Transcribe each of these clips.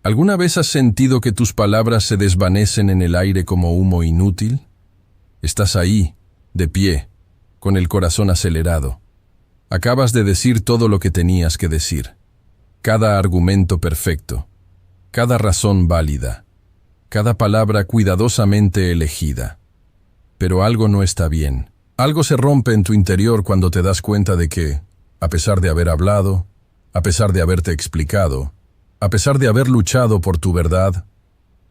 ¿Alguna vez has sentido que tus palabras se desvanecen en el aire como humo inútil? Estás ahí, de pie, con el corazón acelerado. Acabas de decir todo lo que tenías que decir. Cada argumento perfecto, cada razón válida, cada palabra cuidadosamente elegida. Pero algo no está bien. Algo se rompe en tu interior cuando te das cuenta de que, a pesar de haber hablado, a pesar de haberte explicado, a pesar de haber luchado por tu verdad,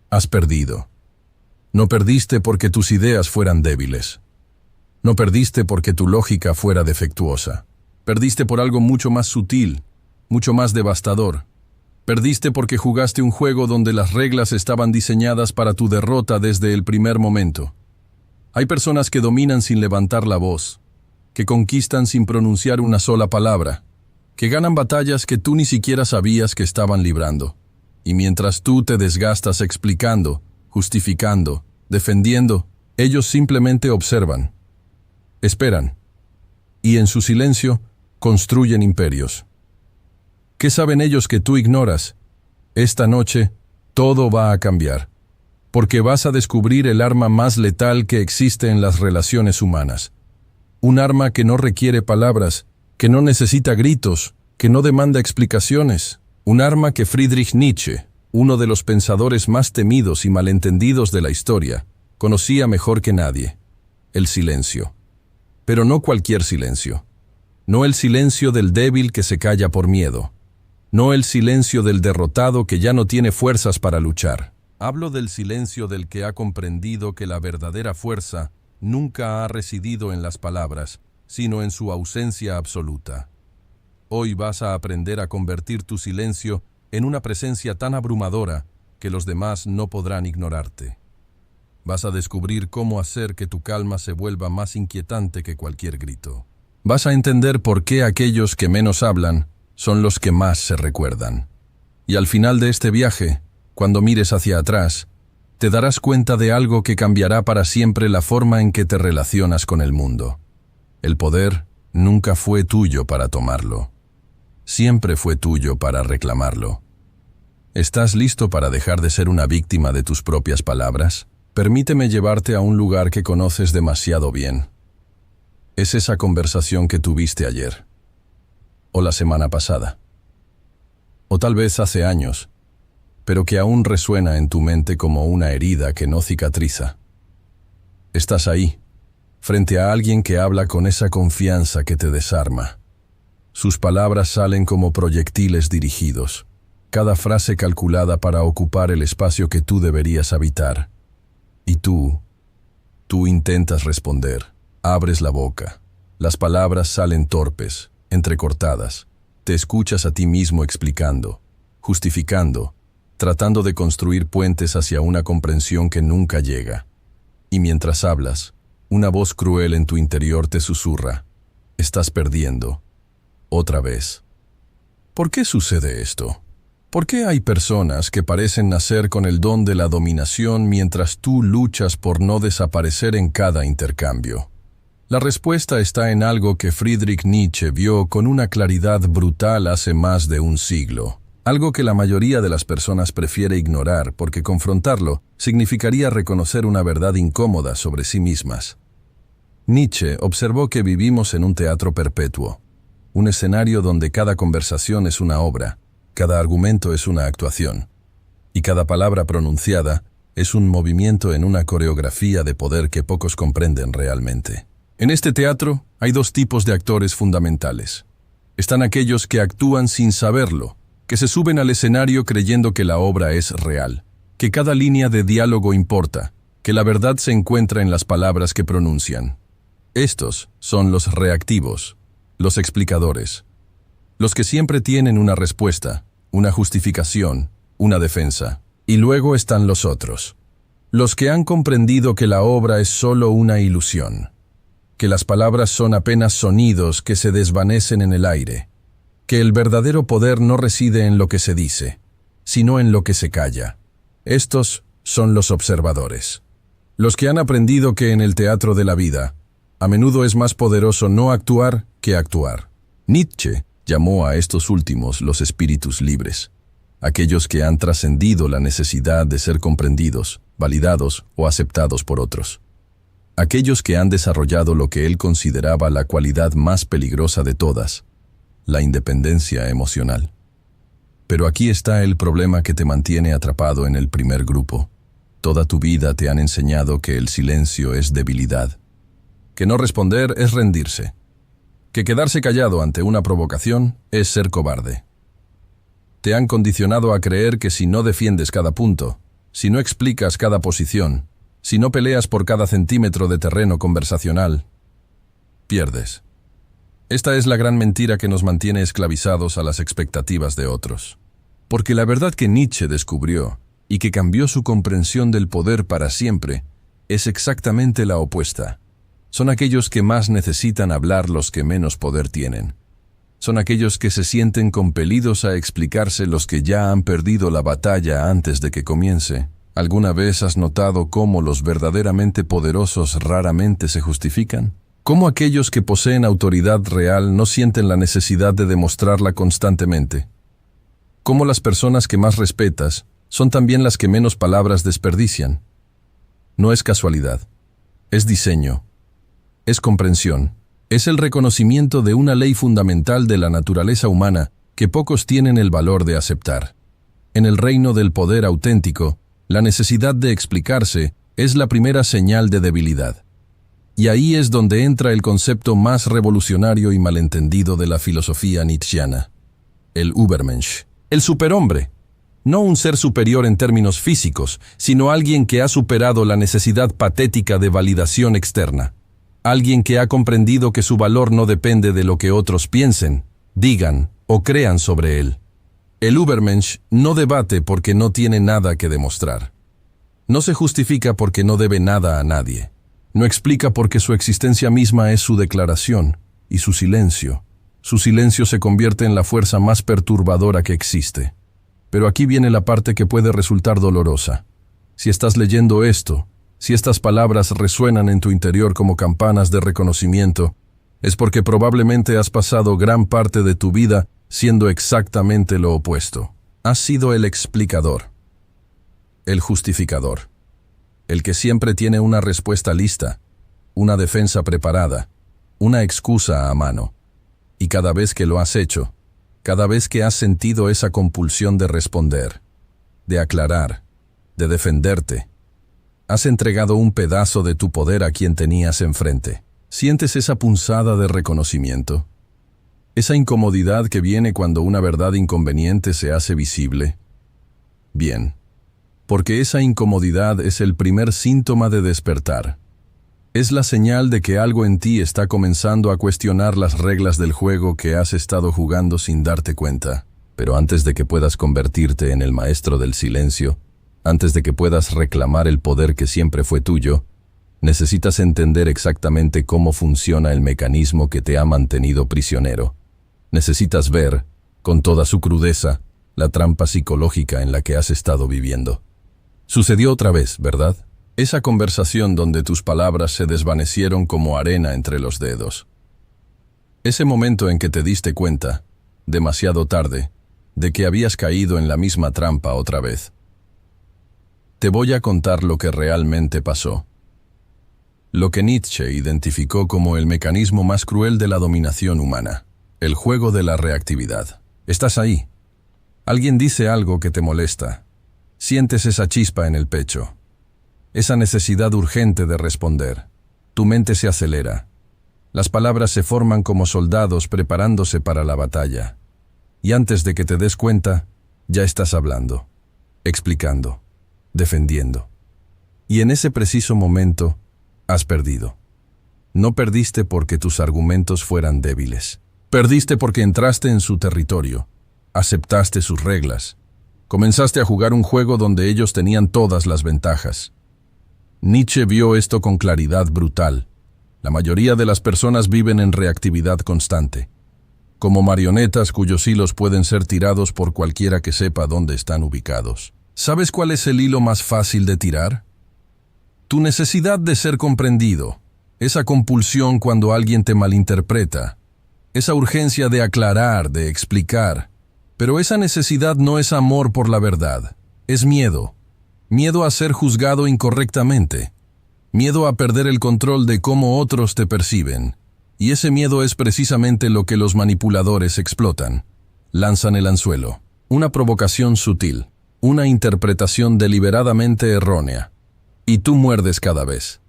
has perdido. No perdiste porque tus ideas fueran débiles. No perdiste porque tu lógica fuera defectuosa. Perdiste por algo mucho más sutil, mucho más devastador. Perdiste porque jugaste un juego donde las reglas estaban diseñadas para tu derrota desde el primer momento. Hay personas que dominan sin levantar la voz, que conquistan sin pronunciar una sola palabra, que ganan batallas que tú ni siquiera sabías que estaban librando. Y mientras tú te desgastas explicando, justificando, defendiendo, ellos simplemente observan, esperan, y en su silencio construyen imperios. ¿Qué saben ellos que tú ignoras? Esta noche, todo va a cambiar, porque vas a descubrir el arma más letal que existe en las relaciones humanas. Un arma que no requiere palabras, que no necesita gritos, que no demanda explicaciones. Un arma que Friedrich Nietzsche, uno de los pensadores más temidos y malentendidos de la historia, conocía mejor que nadie: el silencio. Pero no cualquier silencio. No el silencio del débil que se calla por miedo. No el silencio del derrotado que ya no tiene fuerzas para luchar. Hablo del silencio del que ha comprendido que la verdadera fuerza nunca ha residido en las palabras, sino en su ausencia absoluta. Hoy vas a aprender a convertir tu silencio en una presencia tan abrumadora que los demás no podrán ignorarte. Vas a descubrir cómo hacer que tu calma se vuelva más inquietante que cualquier grito. Vas a entender por qué aquellos que menos hablan son los que más se recuerdan. Y al final de este viaje, cuando mires hacia atrás, te darás cuenta de algo que cambiará para siempre la forma en que te relacionas con el mundo. El poder nunca fue tuyo para tomarlo. Siempre fue tuyo para reclamarlo. ¿Estás listo para dejar de ser una víctima de tus propias palabras? Permíteme llevarte a un lugar que conoces demasiado bien. Es esa conversación que tuviste ayer, o la semana pasada, o tal vez hace años, pero que aún resuena en tu mente como una herida que no cicatriza. Estás ahí, frente a alguien que habla con esa confianza que te desarma. Sus palabras salen como proyectiles dirigidos, cada frase calculada para ocupar el espacio que tú deberías habitar. Y tú intentas responder, abres la boca, las palabras salen torpes, entrecortadas, te escuchas a ti mismo explicando, justificando, tratando de construir puentes hacia una comprensión que nunca llega. Y mientras hablas, una voz cruel en tu interior te susurra: estás perdiendo. Otra vez. ¿Por qué sucede esto? ¿Por qué hay personas que parecen nacer con el don de la dominación mientras tú luchas por no desaparecer en cada intercambio? La respuesta está en algo que Friedrich Nietzsche vio con una claridad brutal hace más de un siglo. Algo que la mayoría de las personas prefiere ignorar porque confrontarlo significaría reconocer una verdad incómoda sobre sí mismas. Nietzsche observó que vivimos en un teatro perpetuo, un escenario donde cada conversación es una obra, cada argumento es una actuación, y cada palabra pronunciada es un movimiento en una coreografía de poder que pocos comprenden realmente. En este teatro hay dos tipos de actores fundamentales. Están aquellos que actúan sin saberlo, que se suben al escenario creyendo que la obra es real, que cada línea de diálogo importa, que la verdad se encuentra en las palabras que pronuncian. Estos son los reactivos, los explicadores, los que siempre tienen una respuesta, una justificación, una defensa. Y luego están los otros, los que han comprendido que la obra es solo una ilusión, que las palabras son apenas sonidos que se desvanecen en el aire, que el verdadero poder no reside en lo que se dice, sino en lo que se calla. Estos son los observadores, los que han aprendido que en el teatro de la vida, a menudo es más poderoso no actuar que actuar. Nietzsche llamó a estos últimos los espíritus libres. aquellos que han trascendido la necesidad de ser comprendidos, validados o aceptados por otros. Aquellos que han desarrollado lo que él consideraba la cualidad más peligrosa de todas, la independencia emocional. Pero aquí está el problema que te mantiene atrapado en el primer grupo. Toda tu vida te han enseñado que el silencio es debilidad, que no responder es rendirse, que quedarse callado ante una provocación es ser cobarde. Te han condicionado a creer que si no defiendes cada punto, si no explicas cada posición, si no peleas por cada centímetro de terreno conversacional, pierdes. Esta es la gran mentira que nos mantiene esclavizados a las expectativas de otros. Porque la verdad que Nietzsche descubrió y que cambió su comprensión del poder para siempre es exactamente la opuesta. Son aquellos que más necesitan hablar los que menos poder tienen. Son aquellos que se sienten compelidos a explicarse los que ya han perdido la batalla antes de que comience. ¿Alguna vez has notado cómo los verdaderamente poderosos raramente se justifican? ¿Cómo aquellos que poseen autoridad real no sienten la necesidad de demostrarla constantemente? ¿Cómo las personas que más respetas son también las que menos palabras desperdician? No es casualidad, es diseño, es comprensión, es el reconocimiento de una ley fundamental de la naturaleza humana que pocos tienen el valor de aceptar. En el reino del poder auténtico, la necesidad de explicarse es la primera señal de debilidad. Y ahí es donde entra el concepto más revolucionario y malentendido de la filosofía nietzscheana, el Übermensch, el superhombre. No un ser superior en términos físicos, sino alguien que ha superado la necesidad patética de validación externa. Alguien que ha comprendido que su valor no depende de lo que otros piensen, digan o crean sobre él. El Übermensch no debate porque no tiene nada que demostrar. No se justifica porque no debe nada a nadie. No explica porque su existencia misma es su declaración y su silencio. Su silencio se convierte en la fuerza más perturbadora que existe. Pero aquí viene la parte que puede resultar dolorosa. Si estás leyendo esto, si estas palabras resuenan en tu interior como campanas de reconocimiento, es porque probablemente has pasado gran parte de tu vida siendo exactamente lo opuesto. Has sido el explicador, el justificador, el que siempre tiene una respuesta lista, una defensa preparada, una excusa a mano. Y cada vez que lo has hecho, cada vez que has sentido esa compulsión de responder, de aclarar, de defenderte, has entregado un pedazo de tu poder a quien tenías enfrente. ¿Sientes esa punzada de reconocimiento? ¿Esa incomodidad que viene cuando una verdad inconveniente se hace visible? Bien, porque esa incomodidad es el primer síntoma de despertar. Es la señal de que algo en ti está comenzando a cuestionar las reglas del juego que has estado jugando sin darte cuenta. Pero antes de que puedas convertirte en el maestro del silencio, antes de que puedas reclamar el poder que siempre fue tuyo, necesitas entender exactamente cómo funciona el mecanismo que te ha mantenido prisionero. Necesitas ver, con toda su crudeza, la trampa psicológica en la que has estado viviendo. Sucedió otra vez, ¿verdad? Esa conversación donde tus palabras se desvanecieron como arena entre los dedos. Ese momento en que te diste cuenta, demasiado tarde, de que habías caído en la misma trampa otra vez. Te voy a contar lo que realmente pasó. Lo que Nietzsche identificó como el mecanismo más cruel de la dominación humana, el juego de la reactividad. Estás ahí. Alguien dice algo que te molesta. Sientes esa chispa en el pecho. Esa necesidad urgente de responder. Tu mente se acelera. Las palabras se forman como soldados preparándose para la batalla. Y antes de que te des cuenta, ya estás hablando, explicando, defendiendo. Y en ese preciso momento, has perdido. No perdiste porque tus argumentos fueran débiles. Perdiste porque entraste en su territorio, aceptaste sus reglas, comenzaste a jugar un juego donde ellos tenían todas las ventajas. Nietzsche vio esto con claridad brutal. La mayoría de las personas viven en reactividad constante, como marionetas cuyos hilos pueden ser tirados por cualquiera que sepa dónde están ubicados. ¿Sabes cuál es el hilo más fácil de tirar? Tu necesidad de ser comprendido, esa compulsión cuando alguien te malinterpreta, esa urgencia de aclarar, de explicar, Pero esa necesidad no es amor por la verdad, es miedo. Miedo a ser juzgado incorrectamente. Miedo a perder el control de cómo otros te perciben. Y ese miedo es precisamente lo que los manipuladores explotan. Lanzan el anzuelo. Una provocación sutil. Una interpretación deliberadamente errónea. Y tú muerdes cada vez.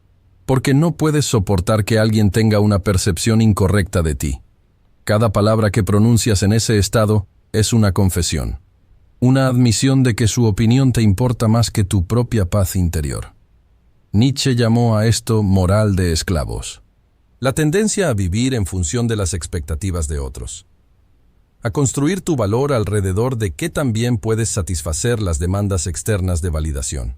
Porque no puedes soportar que alguien tenga una percepción incorrecta de ti. Cada palabra que pronuncias en ese estado es una confesión. Una admisión de que su opinión te importa más que tu propia paz interior. Nietzsche llamó a esto moral de esclavos. La tendencia a vivir en función de las expectativas de otros. A construir tu valor alrededor de qué también puedes satisfacer las demandas externas de validación.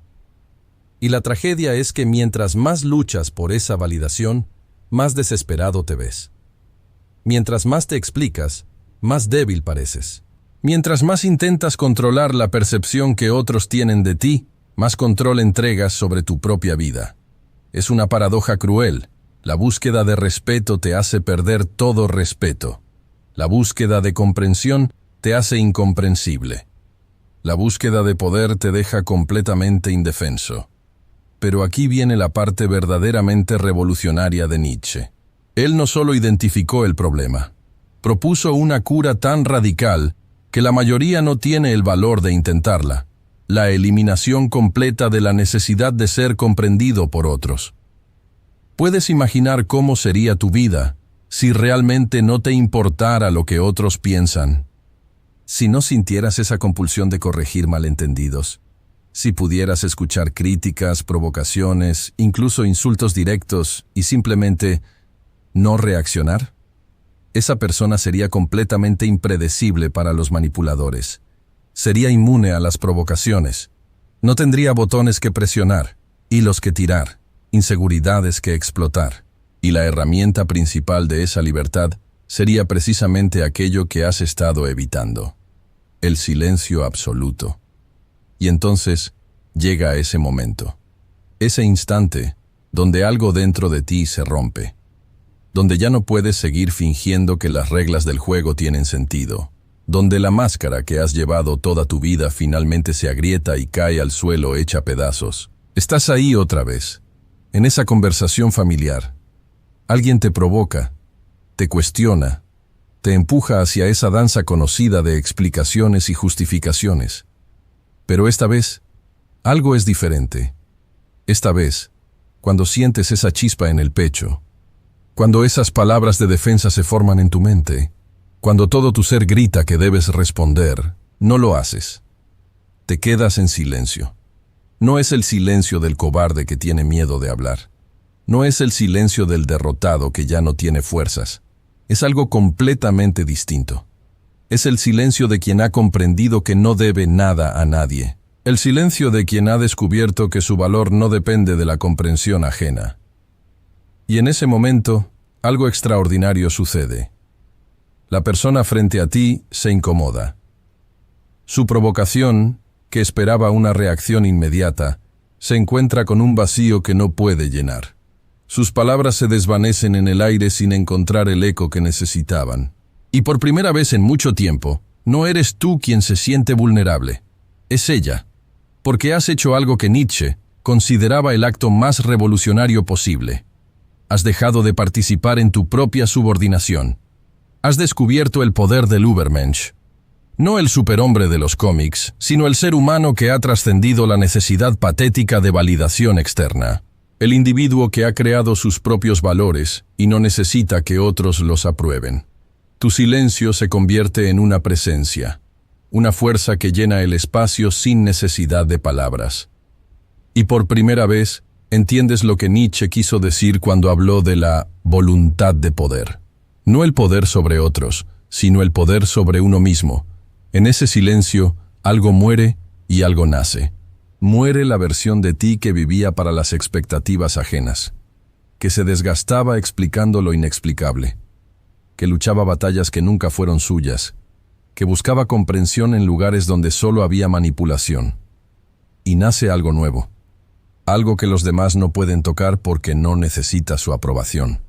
Y la tragedia es que mientras más luchas por esa validación, más desesperado te ves. Mientras más te explicas, más débil pareces. Mientras más intentas controlar la percepción que otros tienen de ti, más control entregas sobre tu propia vida. Es una paradoja cruel. La búsqueda de respeto te hace perder todo respeto. La búsqueda de comprensión te hace incomprensible. La búsqueda de poder te deja completamente indefenso. Pero aquí viene la parte verdaderamente revolucionaria de Nietzsche. Él no solo identificó el problema, propuso una cura tan radical que la mayoría no tiene el valor de intentarla, la eliminación completa de la necesidad de ser comprendido por otros. ¿Puedes imaginar cómo sería tu vida si realmente no te importara lo que otros piensan? Si no sintieras esa compulsión de corregir malentendidos, si pudieras escuchar críticas, provocaciones, incluso insultos directos y simplemente no reaccionar, esa persona sería completamente impredecible para los manipuladores. Sería inmune a las provocaciones. No tendría botones que presionar, hilos que tirar, inseguridades que explotar. Y la herramienta principal de esa libertad sería precisamente aquello que has estado evitando: el silencio absoluto. Y entonces llega ese momento, ese instante donde algo dentro de ti se rompe, donde ya no puedes seguir fingiendo que las reglas del juego tienen sentido, donde la máscara que has llevado toda tu vida finalmente se agrieta y cae al suelo hecha pedazos. Estás ahí otra vez, en esa conversación familiar. Alguien te provoca, te cuestiona, te empuja hacia esa danza conocida de explicaciones y justificaciones. Pero esta vez, algo es diferente. Esta vez, cuando sientes esa chispa en el pecho, cuando esas palabras de defensa se forman en tu mente, cuando todo tu ser grita que debes responder, no lo haces. Te quedas en silencio. No es el silencio del cobarde que tiene miedo de hablar. No es el silencio del derrotado que ya no tiene fuerzas. Es algo completamente distinto. Es el silencio de quien ha comprendido que no debe nada a nadie. El silencio de quien ha descubierto que su valor no depende de la comprensión ajena. Y en ese momento, algo extraordinario sucede. La persona frente a ti se incomoda. Su provocación, que esperaba una reacción inmediata, se encuentra con un vacío que no puede llenar. Sus palabras se desvanecen en el aire sin encontrar el eco que necesitaban. Y por primera vez en mucho tiempo, no eres tú quien se siente vulnerable. Es ella. Porque has hecho algo que Nietzsche consideraba el acto más revolucionario posible. Has dejado de participar en tu propia subordinación. Has descubierto el poder del Übermensch. No el superhombre de los cómics, sino el ser humano que ha trascendido la necesidad patética de validación externa. El individuo que ha creado sus propios valores y no necesita que otros los aprueben. Tu silencio se convierte en una presencia, una fuerza que llena el espacio sin necesidad de palabras. Y por primera vez, entiendes lo que Nietzsche quiso decir cuando habló de la voluntad de poder. No el poder sobre otros, sino el poder sobre uno mismo. En ese silencio, algo muere y algo nace. Muere la versión de ti que vivía para las expectativas ajenas, que se desgastaba explicando lo inexplicable, que luchaba batallas que nunca fueron suyas, que buscaba comprensión en lugares donde solo había manipulación. Y nace algo nuevo. Algo que los demás no pueden tocar porque no necesita su aprobación.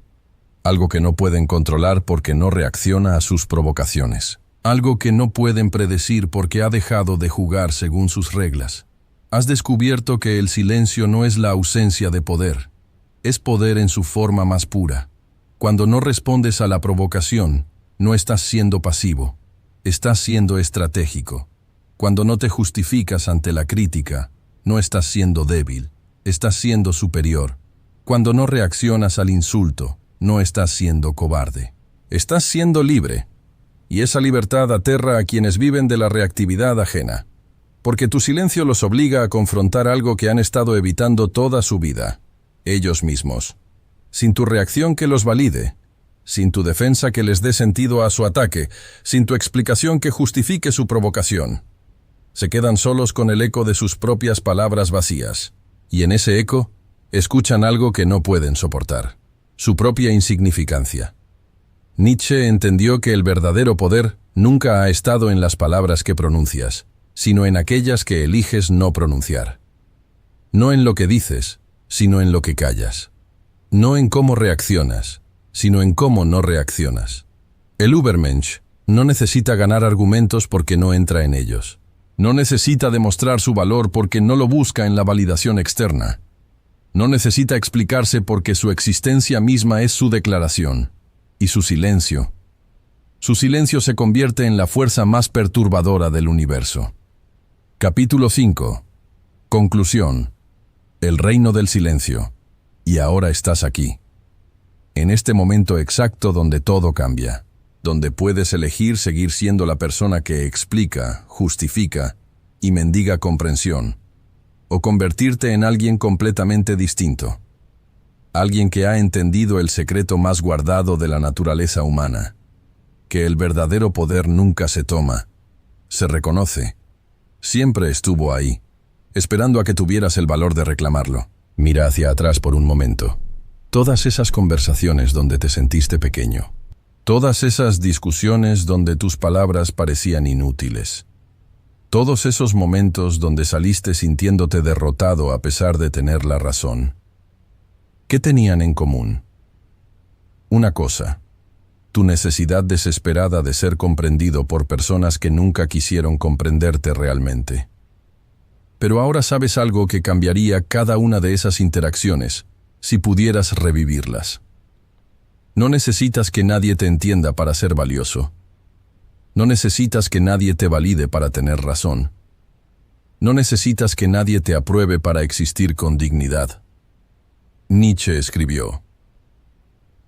Algo que no pueden controlar porque no reacciona a sus provocaciones. algo que no pueden predecir porque ha dejado de jugar según sus reglas. Has descubierto que el silencio no es la ausencia de poder, es poder en su forma más pura. Cuando no respondes a la provocación, no estás siendo pasivo, estás siendo estratégico. Cuando no te justificas ante la crítica, no estás siendo débil, estás siendo superior. Cuando no reaccionas al insulto, no estás siendo cobarde. Estás siendo libre, y esa libertad aterra a quienes viven de la reactividad ajena, porque tu silencio los obliga a confrontar algo que han estado evitando toda su vida, ellos mismos. Sin tu reacción que los valide, sin tu defensa que les dé sentido a su ataque, sin tu explicación que justifique su provocación. Se quedan solos con el eco de sus propias palabras vacías, y en ese eco escuchan algo que no pueden soportar, su propia insignificancia. Nietzsche entendió que el verdadero poder nunca ha estado en las palabras que pronuncias, sino en aquellas que eliges no pronunciar. No en lo que dices, sino en lo que callas. No en cómo reaccionas, sino en cómo no reaccionas. El Übermensch no necesita ganar argumentos porque no entra en ellos. No necesita demostrar su valor porque no lo busca en la validación externa. No necesita explicarse porque su existencia misma es su declaración. Y su silencio se convierte en la fuerza más perturbadora del universo. Capítulo 5. Conclusión. El reino del silencio. Y ahora estás aquí. En este momento exacto donde todo cambia, donde puedes elegir seguir siendo la persona que explica, justifica y mendiga comprensión, o convertirte en alguien completamente distinto. Alguien que ha entendido el secreto más guardado de la naturaleza humana, que el verdadero poder nunca se toma, se reconoce. Siempre estuvo ahí, esperando a que tuvieras el valor de reclamarlo. Mira hacia atrás por un momento. Todas esas conversaciones donde te sentiste pequeño. Todas esas discusiones donde tus palabras parecían inútiles. Todos esos momentos donde saliste sintiéndote derrotado a pesar de tener la razón. ¿Qué tenían en común? Una cosa, tu necesidad desesperada de ser comprendido por personas que nunca quisieron comprenderte realmente. Pero ahora sabes algo que cambiaría cada una de esas interacciones, si pudieras revivirlas. No necesitas que nadie te entienda para ser valioso. No necesitas que nadie te valide para tener razón. No necesitas que nadie te apruebe para existir con dignidad. Nietzsche escribió: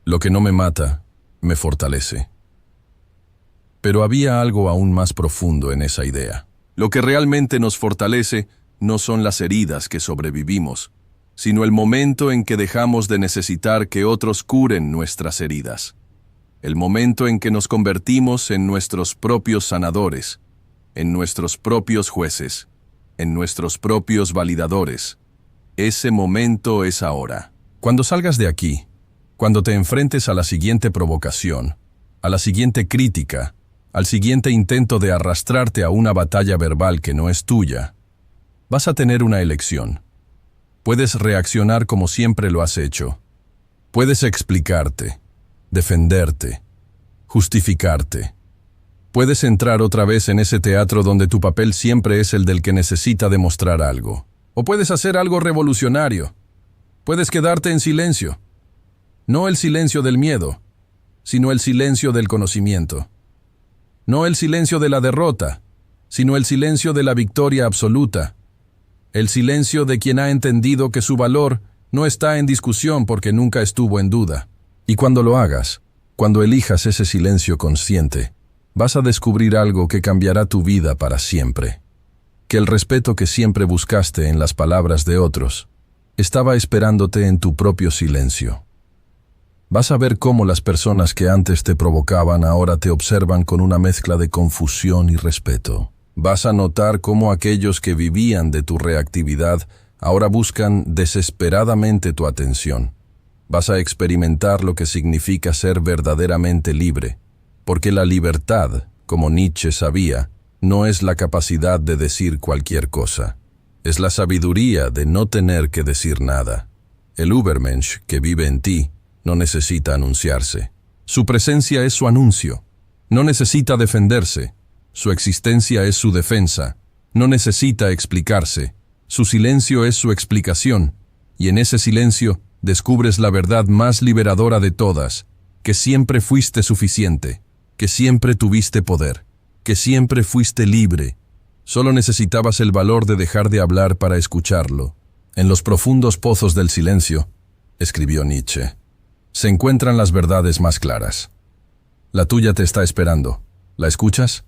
"Lo que no me mata, me fortalece". Pero había algo aún más profundo en esa idea. Lo que realmente nos fortalece no son las heridas que sobrevivimos, sino el momento en que dejamos de necesitar que otros curen nuestras heridas. El momento en que nos convertimos en nuestros propios sanadores, en nuestros propios jueces, en nuestros propios validadores. Ese momento es ahora. Cuando salgas de aquí, cuando te enfrentes a la siguiente provocación, a la siguiente crítica, al siguiente intento de arrastrarte a una batalla verbal que no es tuya, vas a tener una elección. Puedes reaccionar como siempre lo has hecho. Puedes explicarte, defenderte, justificarte. Puedes entrar otra vez en ese teatro donde tu papel siempre es el del que necesita demostrar algo. O puedes hacer algo revolucionario. Puedes quedarte en silencio. No el silencio del miedo, sino el silencio del conocimiento. No el silencio de la derrota, sino el silencio de la victoria absoluta. El silencio de quien ha entendido que su valor no está en discusión porque nunca estuvo en duda. Y cuando lo hagas, cuando elijas ese silencio consciente, vas a descubrir algo que cambiará tu vida para siempre. Que el respeto que siempre buscaste en las palabras de otros estaba esperándote en tu propio silencio. Vas a ver cómo las personas que antes te provocaban ahora te observan con una mezcla de confusión y respeto. Vas a notar cómo aquellos que vivían de tu reactividad ahora buscan desesperadamente tu atención. Vas a experimentar lo que significa ser verdaderamente libre, porque la libertad, como Nietzsche sabía, no es la capacidad de decir cualquier cosa. Es la sabiduría de no tener que decir nada. El Übermensch que vive en ti no necesita anunciarse. Su presencia es su anuncio. No necesita defenderse. Su existencia es su defensa. No necesita explicarse. Su silencio es su explicación. Y en ese silencio descubres la verdad más liberadora de todas, que siempre fuiste suficiente, que siempre tuviste poder, que siempre fuiste libre. Solo necesitabas el valor de dejar de hablar para escucharlo. En los profundos pozos del silencio, escribió Nietzsche, se encuentran las verdades más claras. La tuya te está esperando. ¿La escuchas?